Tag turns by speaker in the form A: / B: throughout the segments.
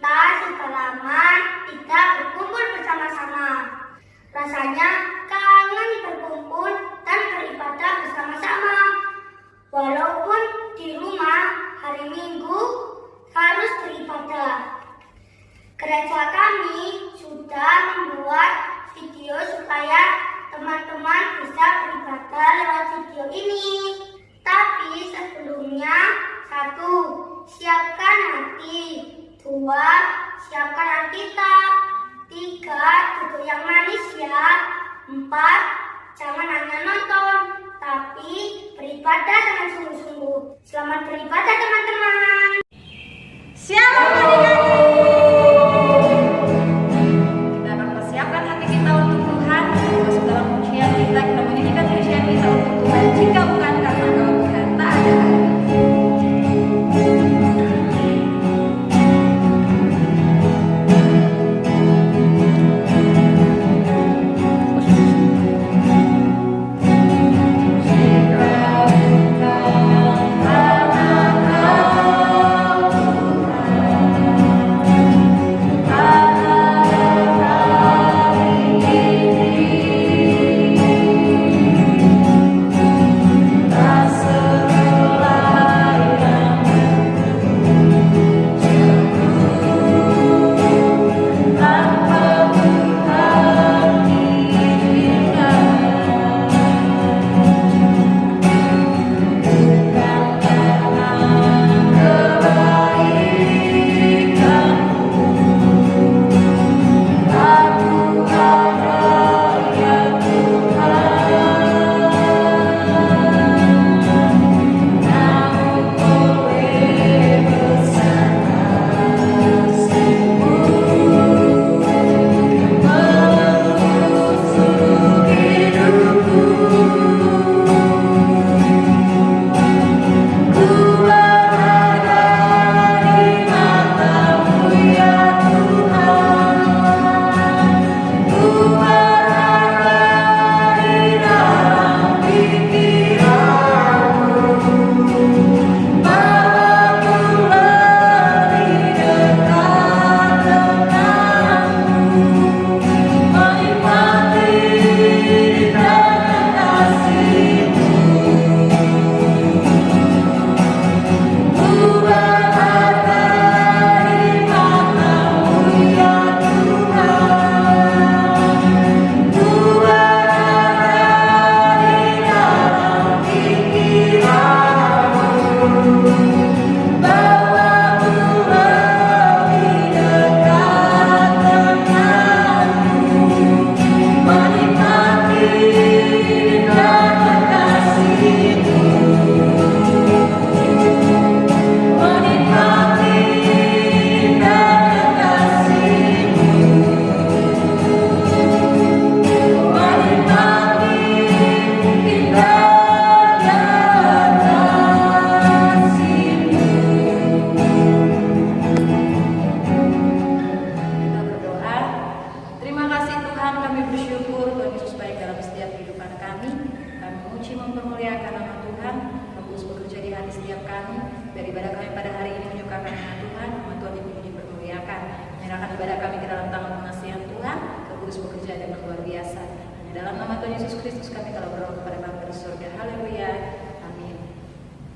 A: kita sudah lama tidak berkumpul bersama-sama. Rasanya kangen berkumpul dan beribadah bersama-sama. Walaupun di rumah hari Minggu harus beribadah. Gereja kami sudah membuat video supaya teman-teman bisa beribadah lewat video ini. Tapi sebelumnya, 1. Siapkan hati. 2. Siapkan Alkitab. 3. Duduk yang manis ya. 4. Jangan hanya nonton, tapi beribadah dengan sungguh-sungguh. Selamat beribadah teman-teman.
B: Shalom adik-adik. Kita akan persiapkan hati kita untuk Tuhan. Masuk dalam pujian kita menyanyikan pujian kita untuk Tuhan. Jika bukan karena Engkau Tuhan, tak ada hari.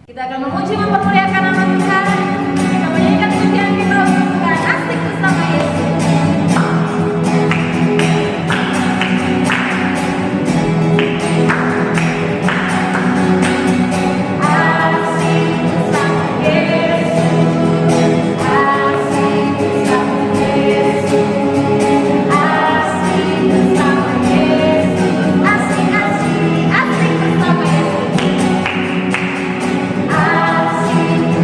B: Kita akan memuji mempermuliakan nama Tuhan. Kita menyanyikan pujian kita untuk Tuhan. Asik bersama Yesus.
A: Asik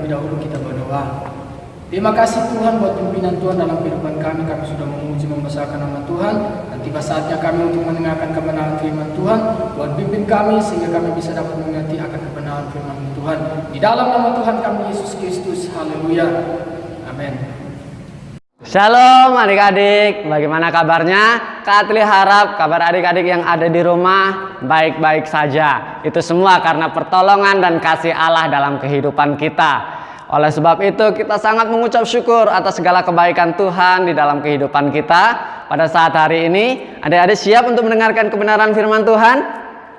C: terlebih dahulu kita berdoa. Terima kasih Tuhan buat pimpinan Tuhan dalam kehidupan kami. Kami sudah memuji membesarkan nama Tuhan. Dan tiba saatnya kami untuk mendengarkan kebenaran firman Tuhan. Buat pimpin kami sehingga kami bisa dapat mengerti akan kebenaran firman Tuhan. Di dalam nama Tuhan kami Yesus Kristus. Haleluya. Amin.
D: Shalom adik-adik, bagaimana kabarnya? Kak Atli harap kabar adik-adik yang ada di rumah baik-baik saja. Itu semua karena pertolongan dan kasih Allah dalam kehidupan kita. Oleh sebab itu kita sangat mengucap syukur atas segala kebaikan Tuhan di dalam kehidupan kita. Pada saat hari ini, adik-adik siap untuk mendengarkan kebenaran firman Tuhan?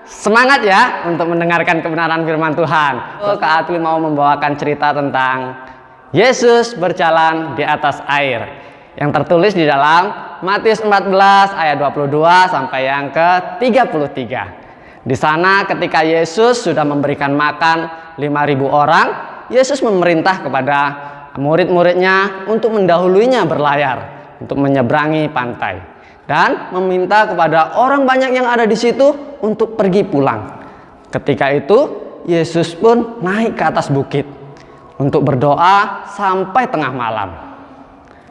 D: Semangat ya untuk mendengarkan kebenaran firman Tuhan. Kak Atli mau membawakan cerita tentang Yesus berjalan di atas air, yang tertulis di dalam Matius 14 ayat 22 sampai yang ke-33. Di sana ketika Yesus sudah memberikan makan 5.000 orang, Yesus memerintah kepada murid-muridnya untuk mendahuluinya berlayar untuk menyeberangi pantai dan meminta kepada orang banyak yang ada di situ untuk pergi pulang. Ketika itu Yesus pun naik ke atas bukit untuk berdoa sampai tengah malam.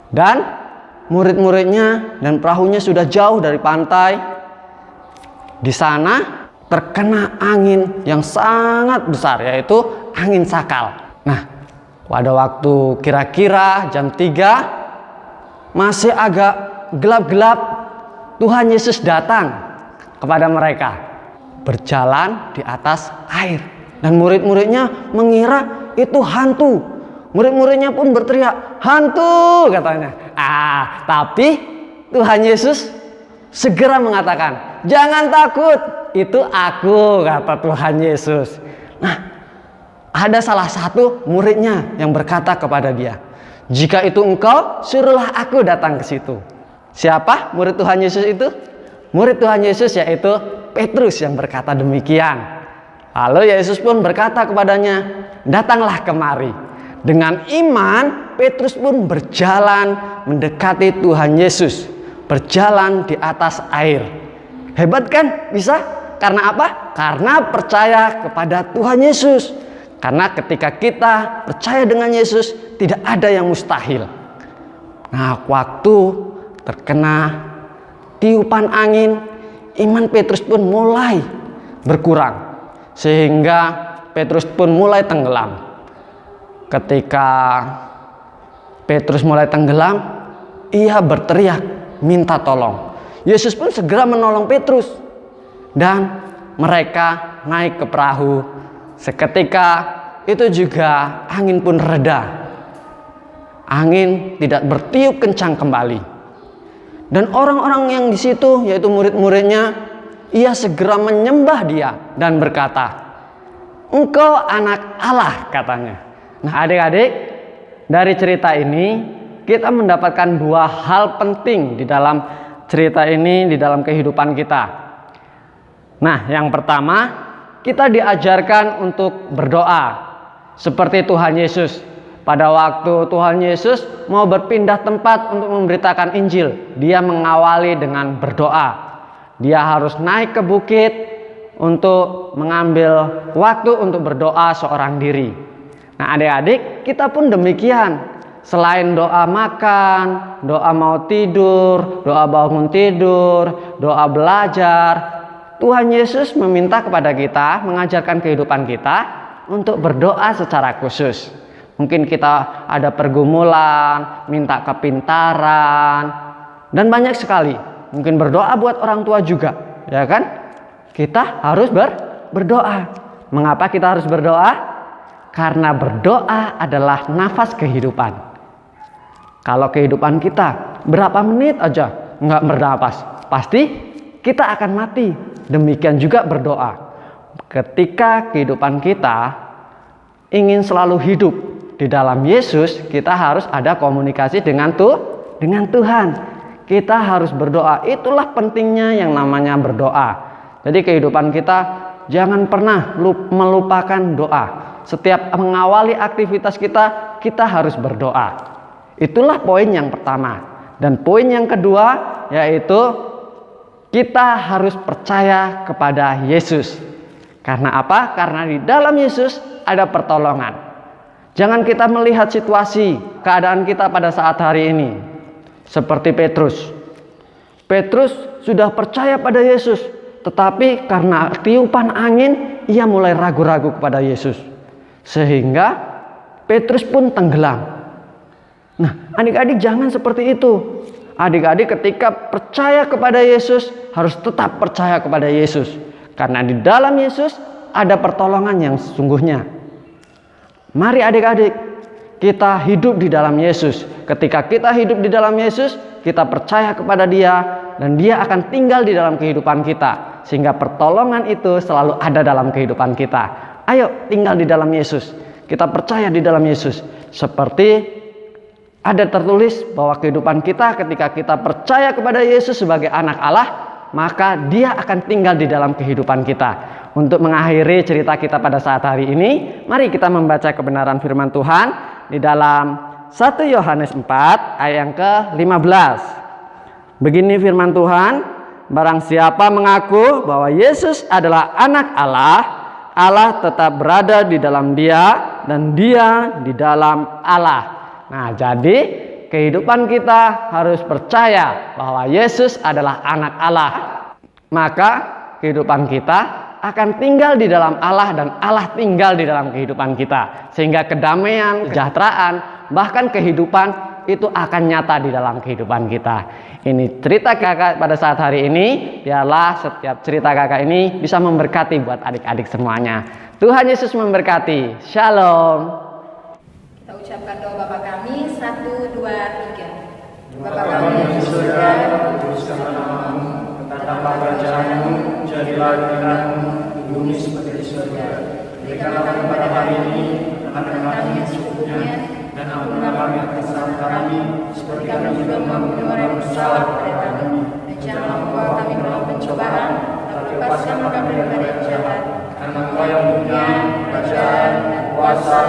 D: Dan murid-muridnya dan perahunya sudah jauh dari pantai. Di sana terkena angin yang sangat besar, yaitu angin sakal. Nah, pada waktu kira-kira jam 3 masih agak gelap-gelap, Tuhan Yesus datang kepada mereka berjalan di atas air. Dan murid-muridnya mengira itu hantu. Murid-muridnya pun berteriak, "Hantu!" katanya. Tapi Tuhan Yesus segera mengatakan, "Jangan takut, itu aku," kata Tuhan Yesus. Nah, ada salah satu muridnya yang berkata kepada dia, "Jika itu engkau, suruhlah aku datang ke situ." Siapa murid Tuhan Yesus itu? Murid Tuhan Yesus yaitu Petrus yang berkata demikian. Lalu Yesus pun berkata kepadanya, "Datanglah kemari." Dengan iman, Petrus pun berjalan mendekati Tuhan Yesus, berjalan di atas air. Hebat kan? Bisa? Karena apa? Karena percaya kepada Tuhan Yesus. Karena ketika kita percaya dengan Yesus, tidak ada yang mustahil. Nah, waktu terkena tiupan angin, iman Petrus pun mulai berkurang. Sehingga Petrus pun mulai tenggelam. Ketika Petrus mulai tenggelam, ia berteriak minta tolong. Yesus pun segera menolong Petrus. Dan mereka naik ke perahu. Seketika itu juga angin pun reda. Angin tidak bertiup kencang kembali. Dan orang-orang yang di situ, yaitu murid-muridnya, ia segera menyembah dia dan berkata, "Engkau anak Allah," katanya. Nah, adik-adik, dari cerita ini kita mendapatkan dua hal penting di dalam cerita ini, di dalam kehidupan kita. Nah, yang pertama, kita diajarkan untuk berdoa seperti Tuhan Yesus. Pada waktu Tuhan Yesus mau berpindah tempat untuk memberitakan Injil, dia mengawali dengan berdoa. Dia harus naik ke bukit untuk mengambil waktu untuk berdoa seorang diri. Nah, adik-adik, kita pun demikian. Selain doa makan, doa mau tidur, doa bangun tidur, doa belajar, Tuhan Yesus meminta kepada kita, mengajarkan kehidupan kita untuk berdoa secara khusus. Mungkin kita ada pergumulan, minta kepintaran, dan banyak sekali. Mungkin berdoa buat orang tua juga, ya kan? Kita harus berdoa. Mengapa kita harus berdoa? Karena berdoa adalah nafas kehidupan. Kalau kehidupan kita berapa menit aja nggak bernafas, pasti kita akan mati. Demikian juga berdoa. Ketika kehidupan kita ingin selalu hidup di dalam Yesus, kita harus ada komunikasi dengan Tuhan. Kita harus berdoa. Itulah pentingnya yang namanya berdoa. Jadi kehidupan kita jangan pernah melupakan doa. Setiap mengawali aktivitas kita, kita harus berdoa. Itulah poin yang pertama. Dan poin yang kedua yaitu kita harus percaya kepada Yesus. Karena apa? Karena di dalam Yesus ada pertolongan. Jangan kita melihat situasi, keadaan kita pada saat hari ini seperti Petrus. Petrus sudah percaya pada Yesus, tetapi karena tiupan angin, ia mulai ragu-ragu kepada Yesus. Sehingga Petrus pun tenggelam. Nah, adik-adik jangan seperti itu. Adik-adik ketika percaya kepada Yesus, harus tetap percaya kepada Yesus. Karena di dalam Yesus ada pertolongan yang sesungguhnya. Mari adik-adik, kita hidup di dalam Yesus. Ketika kita hidup di dalam Yesus, kita percaya kepada Dia, dan Dia akan tinggal di dalam kehidupan kita. Sehingga pertolongan itu selalu ada dalam kehidupan kita. Ayo tinggal di dalam Yesus. Kita percaya di dalam Yesus. Seperti ada tertulis bahwa kehidupan kita ketika kita percaya kepada Yesus sebagai anak Allah, maka Dia akan tinggal di dalam kehidupan kita. Untuk mengakhiri cerita kita pada saat hari ini, mari kita membaca kebenaran firman Tuhan di dalam 1 Yohanes 4 ayat yang ke-15. Begini firman Tuhan, barang siapa mengaku bahwa Yesus adalah anak Allah, Allah tetap berada di dalam dia dan dia di dalam Allah. Nah, jadi kehidupan kita harus percaya bahwa Yesus adalah anak Allah. Maka kehidupan kita akan tinggal di dalam Allah dan Allah tinggal di dalam kehidupan kita. Sehingga kedamaian, kesejahteraan, bahkan kehidupan itu akan nyata di dalam kehidupan kita. Ini cerita kakak pada saat hari ini. Biarlah setiap cerita kakak ini bisa memberkati buat adik-adik semuanya. Tuhan Yesus memberkati. Shalom.
B: Kita ucapkan doa Bapa kami, 1, 2, 3. Bapa kami yang di surga, dikuduskanlah namamu, datanglah kerajaanmu, jadilah kehendakmu di bumi seperti di surga. Berikanlah kami pada hari ini makanan kami yang secukupnya, dan ampunilah kami atas kesalahan kami, seperti kami juga mengampuni orang yang bersalah kepada kami. Dan janganlah membawa kami ke dalam pencobaan, tapi lepaskanlah kami daripada yang jahat. Karena Engkau yang punya kerajaan, kuasa,